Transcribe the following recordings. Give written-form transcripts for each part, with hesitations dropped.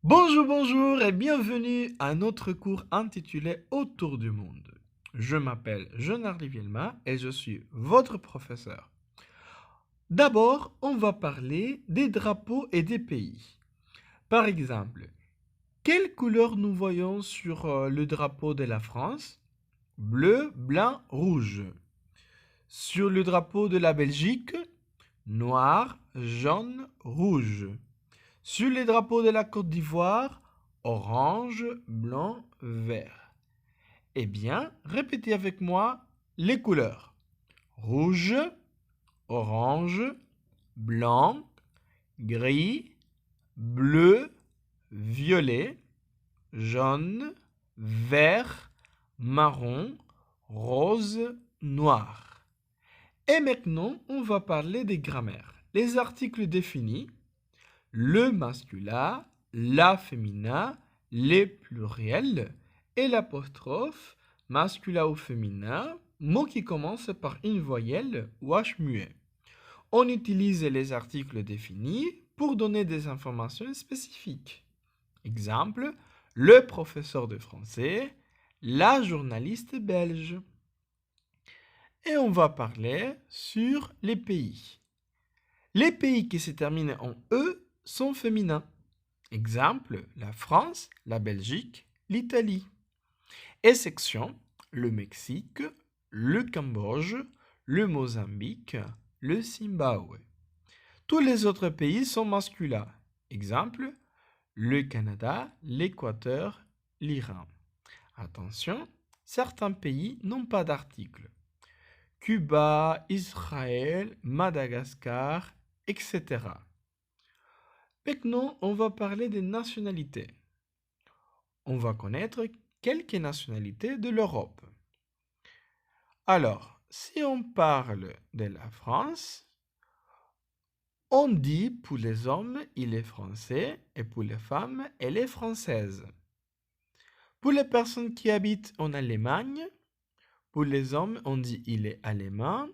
Bonjour, bonjour et bienvenue à notre cours intitulé Autour du monde. Je m'appelle Jean-Hardy Vielma et je suis votre professeur. D'abord, on va parler des drapeaux et des pays. Par exemple, quelle couleur nous voyons sur le drapeau de la France? Bleu, blanc, rouge. Sur le drapeau de la Belgique, noir, jaune, rouge. Sur les drapeaux de la Côte d'Ivoire, orange, blanc, vert. Eh bien, répétez avec moi les couleurs. Rouge, orange, blanc, gris, bleu, violet, jaune, vert, marron, rose, noir. Et maintenant, on va parler des grammaires. Les articles définis, le masculin, la féminin, les pluriels et l'apostrophe, masculin ou féminin, mot qui commence par une voyelle ou H muet. On utilise les articles définis pour donner des informations spécifiques. Exemple, le professeur de français, la journaliste belge. Et on va parler sur les pays. Les pays qui se terminent en E sont féminins. Exemple, la France, la Belgique, l'Italie. Et section, le Mexique, le Cambodge, le Mozambique, le Zimbabwe. Tous les autres pays sont masculins. Exemple, le Canada, l'Équateur, l'Iran. Attention, certains pays n'ont pas d'article. Cuba, Israël, Madagascar, etc. Maintenant, on va parler des nationalités. On va connaître quelques nationalités de l'Europe. Alors, si on parle de la France, on dit pour les hommes, il est français et pour les femmes, elle est française. Pour les personnes qui habitent en Allemagne, pour les hommes, on dit il est allemand.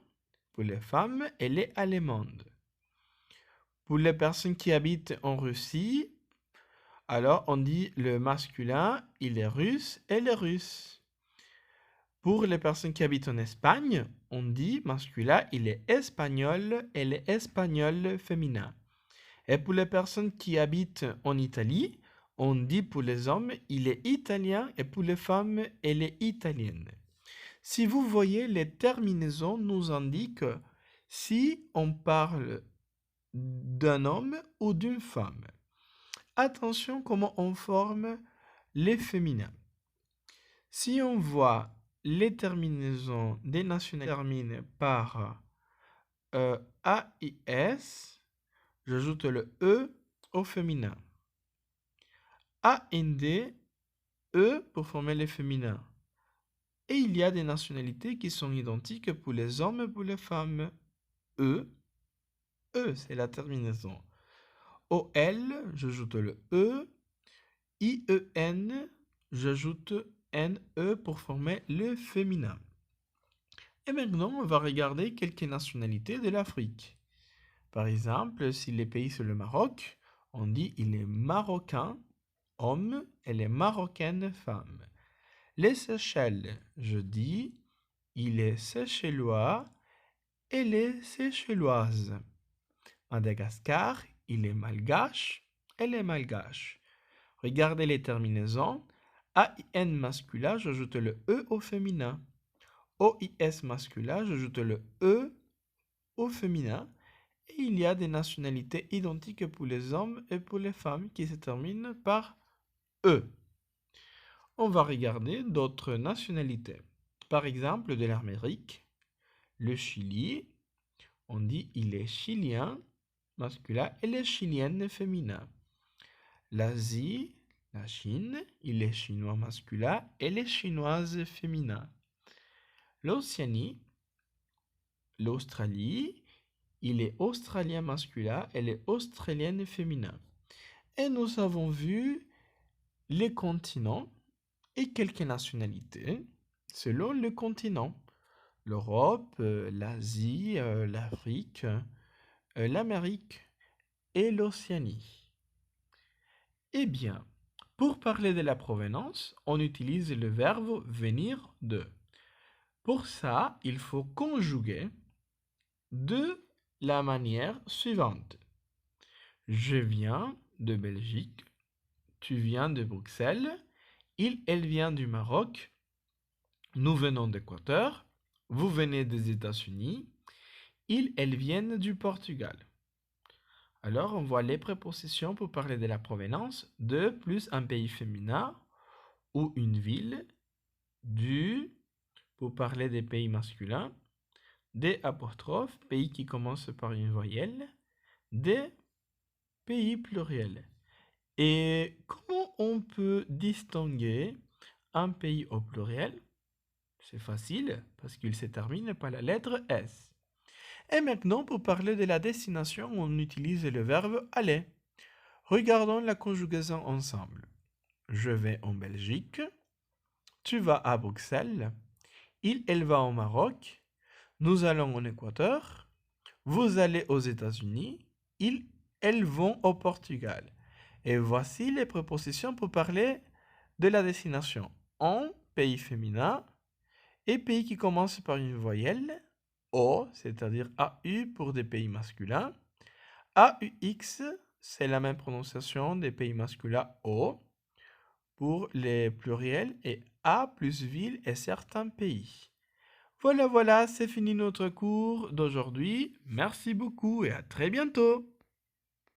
Pour les femmes, elle est allemande. Pour les personnes qui habitent en Russie, alors on dit le masculin, il est russe, elle est russe. Pour les personnes qui habitent en Espagne, on dit masculin, il est espagnol, elle est espagnole féminin. Et pour les personnes qui habitent en Italie, on dit pour les hommes, il est italien et pour les femmes, elle est italienne. Si vous voyez, les terminaisons nous indiquent si on parle d'un homme ou d'une femme. Attention comment on forme les féminins. Si on voit les terminaisons des nationalités terminent par AIS, j'ajoute le E au féminin. AND, E pour former les féminins. Et il y a des nationalités qui sont identiques pour les hommes et pour les femmes. E, E, c'est la terminaison. OL, j'ajoute le E. IEN, j'ajoute NE pour former le féminin. Et maintenant, on va regarder quelques nationalités de l'Afrique. Par exemple, si le pays c'est le Maroc, on dit il est marocain, homme, et les marocaines, femme. Les Seychelles, je dis il est séchellois et les séchelloises. Madagascar, il est malgache, elle est malgache. Regardez les terminaisons. AIN masculin, j'ajoute le E au féminin. OIS masculin, j'ajoute le E au féminin. Et il y a des nationalités identiques pour les hommes et pour les femmes qui se terminent par E. On va regarder d'autres nationalités. Par exemple, de l'Amérique, le Chili, on dit il est chilien masculin et les chiliennes féminin. L'Asie, la Chine, il est chinois masculin et les chinoises féminin. L'Océanie, l'Australie, il est australien masculin et les australiennes féminin. Et nous avons vu les continents et quelques nationalités selon le continent. L'Europe, l'Asie, l'Afrique, l'Amérique et l'Océanie. Eh bien, pour parler de la provenance, on utilise le verbe venir de. Pour ça, il faut conjuguer de la manière suivante. Je viens de Belgique, tu viens de Bruxelles, elle vient du Maroc, nous venons d'Équateur, vous venez des États-Unis, elles viennent du Portugal. Alors, on voit les prépositions pour parler de la provenance de plus un pays féminin ou une ville, du pour parler des pays masculins, des apostrophes, pays qui commencent par une voyelle, des pays pluriels. Et comment on peut distinguer un pays au pluriel? C'est facile parce qu'il se termine par la lettre S. Et maintenant, pour parler de la destination, on utilise le verbe aller. Regardons la conjugaison ensemble. Je vais en Belgique, tu vas à Bruxelles, elle va au Maroc, nous allons en Équateur, vous allez aux États-Unis, elles vont au Portugal. Et voici les prépositions pour parler de la destination. En, pays féminin, et pays qui commence par une voyelle, O, c'est-à-dire AU pour des pays masculins. AUX, c'est la même prononciation des pays masculins O pour les pluriels et A plus ville et certains pays. Voilà, c'est fini notre cours d'aujourd'hui. Merci beaucoup et à très bientôt.